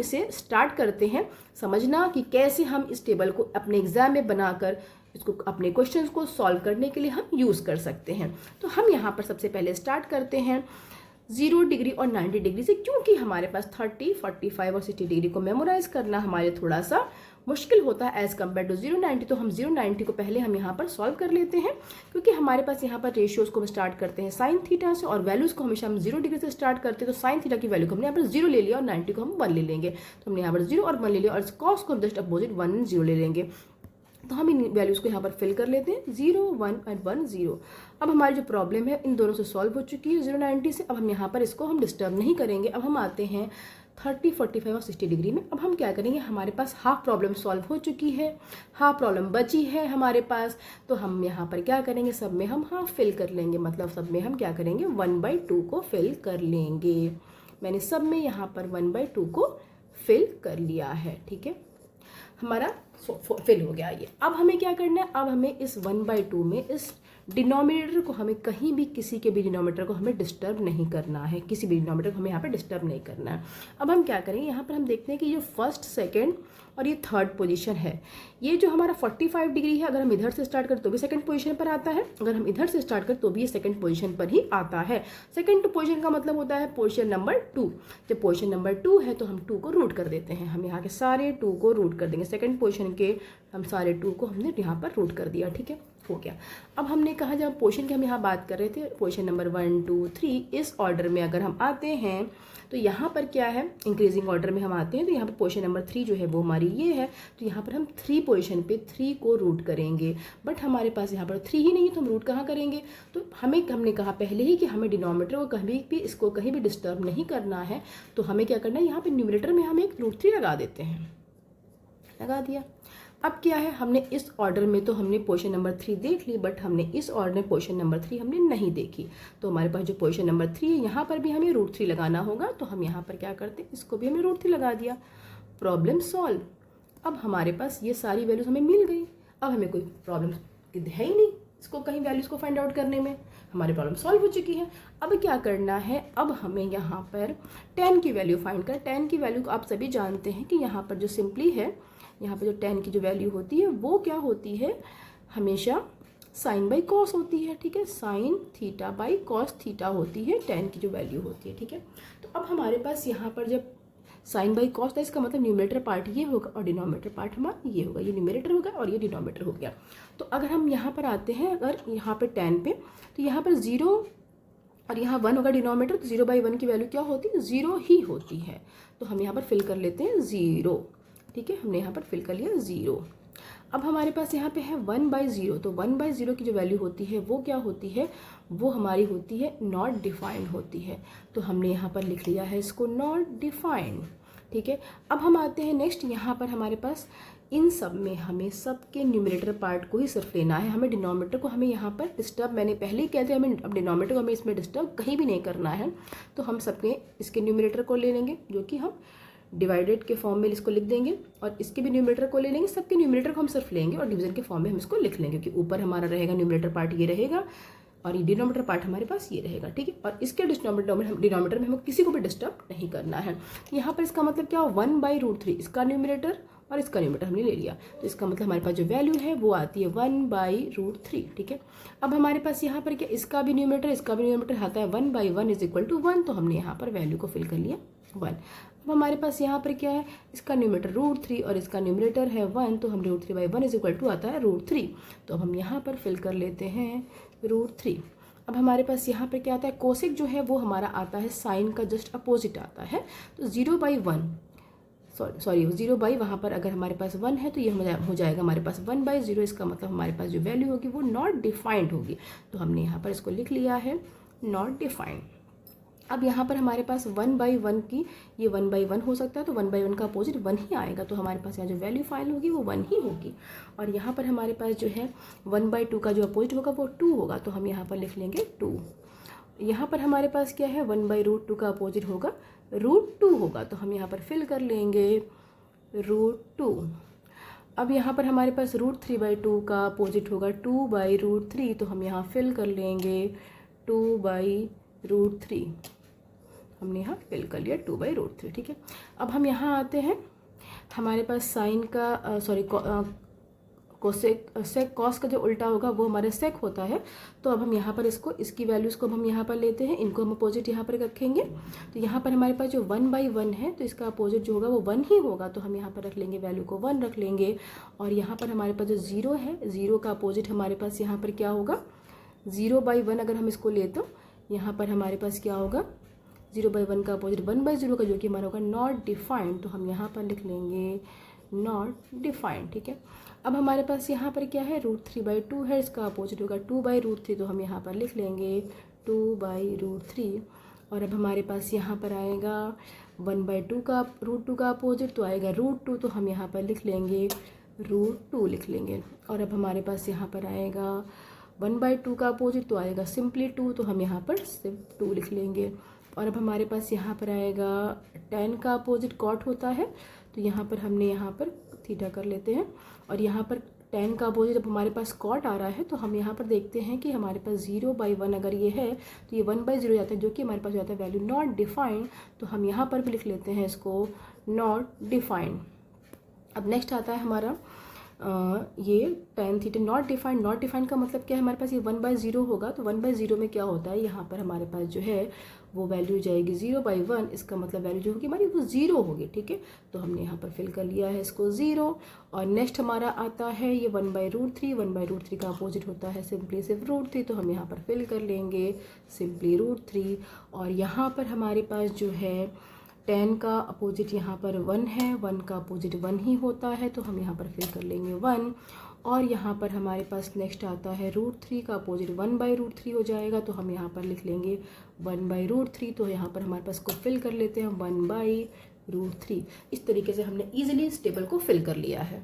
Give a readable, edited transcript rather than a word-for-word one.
इसे स्टार्ट करते हैं समझना कि कैसे हम इस टेबल को अपने एग्जाम में बनाकर इसको अपने क्वेश्चंस को सॉल्व करने के लिए हम यूज़ कर सकते हैं। तो हम यहाँ पर सबसे पहले स्टार्ट करते हैं 0 डिग्री और 90 डिग्री से, क्योंकि हमारे पास 30, 45 और 60 डिग्री को मेमोराइज करना हमारे थोड़ा सा मुश्किल होता है एज़ कम्पेयर टू 090। तो हम 090 को पहले हम यहाँ पर सॉल्व कर लेते हैं, क्योंकि हमारे पास यहाँ पर रेशियोज़ को हम स्टार्ट करते हैं साइन थीटा से और वैल्यूज़ को हमेशा हम 0 डिग्री से स्टार्ट करते हैं। तो साइन थीटा की वैल्यू को हमने यहाँ पर 0 ले लिया और 90 को हम 1 ले लेंगे। तो हमने यहाँ पर 0 और 1 ले लिया और कॉस को हम जस्ट अपोजिट 1 and 0 ले लेंगे। तो हम इन वैल्यूज़ को यहाँ पर फिल कर लेते हैं 0, 1 and 1, 0। अब हमारी जो प्रॉब्लम है इन दोनों से सॉल्व हो चुकी है 090 से। अब हम यहाँ पर इसको हम डिस्टर्ब नहीं करेंगे। अब हम आते हैं 30, 45 और 60 डिग्री में। अब हम क्या करेंगे, हमारे पास हाफ प्रॉब्लम सॉल्व हो चुकी है, हाफ प्रॉब्लम बची है हमारे पास। तो हम यहाँ पर क्या करेंगे, सब में हम हाफ फिल कर लेंगे, मतलब सब में हम क्या करेंगे 1/2 को फिल कर लेंगे। मैंने सब में यहाँ पर 1/2 को फिल कर लिया है। ठीक है, हमारा फिल हो गया ये। अब हमें क्या करना है, अब हमें इस 1/2 में इस डिनोमिनेटर को हमें कहीं भी किसी के भी डिनोमिनेटर को हमें डिस्टर्ब नहीं करना है, किसी भी डिनोमिनेटर को हमें यहाँ पे डिस्टर्ब नहीं करना है। अब हम क्या करेंगे, यहाँ पर हम देखते हैं कि ये फर्स्ट, सेकंड और ये थर्ड पोजीशन है। ये जो हमारा 45 डिग्री है, अगर हम इधर से स्टार्ट करें तो भी सेकंड पोजीशन पर आता है, अगर हम इधर से स्टार्ट करें तो भी ये सेकंड पोजीशन पर ही आता है। सेकंड पोजीशन का मतलब होता है पोजीशन नंबर 2। जब पोजीशन नंबर 2 है तो हम 2 को रूट कर देते हैं। हम यहाँ के सारे 2 को रूट कर देंगे, सेकंड पोजीशन के हम सारे 2 को हमने यहाँ पर रूट कर दिया। ठीक है, हो गया। अब हमने कहा जब पोजीशन की हम यहाँ बात कर रहे थे, पोजीशन नंबर 1, 2, 3 इस ऑर्डर में अगर हम आते हैं तो यहाँ पर क्या है, इंक्रीजिंग ऑर्डर में हम आते हैं। तो यहाँ पर पोजीशन नंबर 3 जो है वो हमारी ये है। तो यहाँ पर हम 3 पोजीशन पे 3 को रूट करेंगे, बट हमारे पास यहाँ पर 3 ही नहीं है तो हम रूट कहाँ करेंगे। तो हमने कहा पहले ही कि हमें डिनोमिनेटर को कहीं भी इसको कहीं भी डिस्टर्ब नहीं करना है। तो हमें क्या करना है, यहाँ पर न्यूमरेटर में हम एक √3 लगा देते हैं, लगा दिया। अब क्या है, हमने इस ऑर्डर में तो हमने पोजीशन नंबर 3 देख ली, बट हमने इस ऑर्डर में पोजीशन नंबर 3 हमने नहीं देखी। तो हमारे पास जो पोजीशन नंबर 3 है यहाँ पर भी हमें √3 लगाना होगा। तो हम यहाँ पर क्या करते हैं, इसको भी हमने √3 लगा दिया। Problem solve. अब हमारे पास ये सारी वैल्यूज हमें मिल गई। अब हमें कोई प्रॉब्लम है ही नहीं इसको कहीं वैल्यूज को फाइंड आउट करने में, हमारी प्रॉब्लम सॉल्व हो चुकी है। अब क्या करना है, अब हमें यहाँ पर 10 की वैल्यू फाइंड कर। 10 की वैल्यू को आप सभी जानते हैं कि यहाँ पर जो सिंपली है, यहाँ पर जो 10 की जो वैल्यू होती है वो क्या होती है, हमेशा साइन बाई कॉस होती है। ठीक है, sine theta by cos theta होती है 10 की जो वैल्यू होती है। ठीक है, तो अब हमारे पास यहाँ पर जब साइन बाई कॉस था, इसका मतलब न्यूमरेटर पार्ट ये होगा और डिनोमिनेटर पार्ट हमारा ये होगा। ये न्यूमरेटर होगा और ये डिनोमिनेटर हो गया। तो अगर हम यहाँ पर आते हैं, अगर यहाँ पर 10 पे, तो यहाँ पर 0 और यहाँ 1 होगा डिनोमिनेटर। तो 0/1 की वैल्यू क्या होती है, 0 ही होती है। तो हम यहाँ पर फिल कर लेते हैं 0। ठीक है, हमने यहाँ पर फिल कर लिया 0। अब हमारे पास यहाँ पे है 1/0। तो 1/0 की जो वैल्यू होती है वो क्या होती है, वो हमारी होती है नॉट डिफाइंड होती है। तो हमने यहाँ पर लिख लिया है इसको नॉट डिफाइंड। ठीक है, अब हम आते हैं नेक्स्ट। यहाँ पर हमारे पास इन सब में हमें सबके न्यूमरेटर पार्ट को ही सिर्फ लेना है, हमें डिनोमिनेटर को हमें यहाँ पर डिस्टर्ब, मैंने पहले ही कहते हैं हमें अब डिनोमिनेटर को हमें इसमें डिस्टर्ब कहीं भी नहीं करना है। तो हम सबके इसके न्यूमरेटर को ले लेंगे, जो कि हम डिवाइडेड के फॉर्म में इसको लिख देंगे, और इसके भी न्यूमरेटर को ले लेंगे। सबके न्यूमरेटर को हम सिर्फ लेंगे और डिवीजन के फॉर्म में हम इसको लिख लेंगे, क्योंकि ऊपर हमारा रहेगा न्यूमरेटर पार्ट ये रहेगा और ये डिनोमिनेटर पार्ट हमारे पास ये रहेगा। ठीक है, और इसके डिनोमिनेटर में हमें किसी को भी डिस्टर्ब नहीं करना है। यहाँ पर इसका मतलब क्या, 1/√3 इसका न्यूमरेटर और इसका न्यूमरेटर हमने ले लिया। तो इसका मतलब हमारे पास जो वैल्यू है वो आती है 1/√3। ठीक है, अब हमारे पास यहाँ पर क्या, इसका भी न्यूमरेटर इसका भी न्यूमरेटर आता है 1/1 = 1। तो हमने यहाँ पर वैल्यू को फिल कर लिया 1। अब हमारे पास यहाँ पर क्या है, इसका न्यूमरेटर √3 और इसका न्यूमरेटर है 1। तो हम √3/1 = आता है √3। तो अब हम यहाँ पर फिल कर लेते हैं √3। अब हमारे पास यहाँ पर क्या आता है, कोसेक जो है वो हमारा आता है साइन का जस्ट अपोजिट आता है। तो 0/1 सॉरी 0 वहाँ पर अगर हमारे पास 1 है तो ये हो जाएगा हमारे पास 1/0। इसका मतलब हमारे पास जो वैल्यू होगी वो नॉट डिफाइंड होगी। तो हमने यहाँ पर इसको लिख लिया है नॉट डिफाइंड। अब यहाँ पर हमारे पास 1/1 की, ये 1/1 हो सकता है, तो 1/1 का अपोजिट 1 ही आएगा। तो हमारे पास यहाँ जो वैल्यू फाइल होगी वो 1 ही होगी। और यहाँ पर हमारे पास जो है 1/2 का जो अपोजिट होगा वो 2 होगा। तो हम यहाँ पर लिख लेंगे 2। यहाँ पर हमारे पास क्या है, 1/√2 का अपोजिट होगा √2 होगा। तो हम यहाँ पर फिल कर लेंगे √2। अब यहाँ पर हमारे पास √3/2 का अपोजिट होगा 2/√3। तो हम यहाँ फिल कर लेंगे 2/√3। हमने यहाँ फिल कर लिया 2/√3, ठीक है। अब हम यहाँ आते हैं, हमारे पास साइन का सेक कॉस का जो उल्टा होगा वो हमारे सेक होता है। तो अब हम यहाँ पर इसकी वैल्यूज़ को हम यहाँ पर लेते हैं, इनको हम अपोजिट यहाँ पर रखेंगे। तो यहाँ पर हमारे पास जो 1/1 है तो इसका अपोजिट जो होगा वो 1 ही होगा, तो हम यहाँ पर रख लेंगे, वैल्यू को 1 रख लेंगे। और यहाँ पर हमारे पास जो 0 है, 0 का अपोजिट हमारे पास यहाँ पर क्या होगा, 0/1 अगर हम इसको ले तो यहाँ पर हमारे पास क्या होगा, 0/1 का अपोजिट 1/0 का, जो कि हमारा होगा नॉट डिफाइंड। तो हम यहाँ पर लिख लेंगे नॉट डिफाइंड, ठीक है। अब हमारे पास यहाँ पर क्या है, √3/2 है, इसका अपोजिट होगा 2/√3, तो हम यहाँ पर लिख लेंगे 2/√3। और अब हमारे पास यहाँ पर आएगा 1/2 का √2 का अपोजिट, तो आएगा √2, तो हम यहाँ पर लिख लेंगे √2 लिख लेंगे। और अब हमारे पास यहाँ पर आएगा 1/2 का अपोजिट, तो आएगा सिंपली 2, तो हम यहाँ पर सिर्फ 2 लिख लेंगे। और अब हमारे पास यहाँ पर आएगा tan का अपोजिट कॉट होता है, तो यहाँ पर हमने यहाँ पर थीटा कर लेते हैं। और यहाँ पर tan का अपोजिट जब हमारे पास कॉट आ रहा है तो हम यहाँ पर देखते हैं कि हमारे पास 0/1 अगर ये है तो ये 1/0 जाता है, जो कि हमारे पास जाता है वैल्यू नॉट डिफाइंड। तो हम यहाँ पर भी लिख लेते हैं इसको नॉट डिफाइंड। अब नेक्स्ट आता है हमारा ये tan theta naught defined. Not defined का मतलब क्या है, हमारे पास ये 1/0 होगा, तो 1/0 में क्या होता है, यहाँ पर हमारे पास जो है वो वैल्यू जाएगी 0/1, इसका मतलब वैल्यू जो होगी हमारी वो 0 होगी, ठीक है। तो हमने यहाँ पर फिल कर लिया है इसको 0। और नेक्स्ट हमारा आता है ये 1/√3। 1/√3 का अपोजिट होता है सिंपली सिर्फ √3, तो हम यहाँ पर फिल कर लेंगे सिंपली √3। और यहाँ पर हमारे पास जो है tan का अपोजिट यहाँ पर 1 है, 1 का अपोजिट 1 ही होता है, तो हम यहाँ पर फिल कर लेंगे 1। और यहाँ पर हमारे पास नेक्स्ट आता है √3 का अपोजिट 1/√3 हो जाएगा, तो हम यहाँ पर लिख लेंगे 1/√3। तो यहाँ पर हमारे पास को फिल कर लेते हैं 1/√3। इस तरीके से हमने ईजिली इस टेबल को फिल कर लिया है।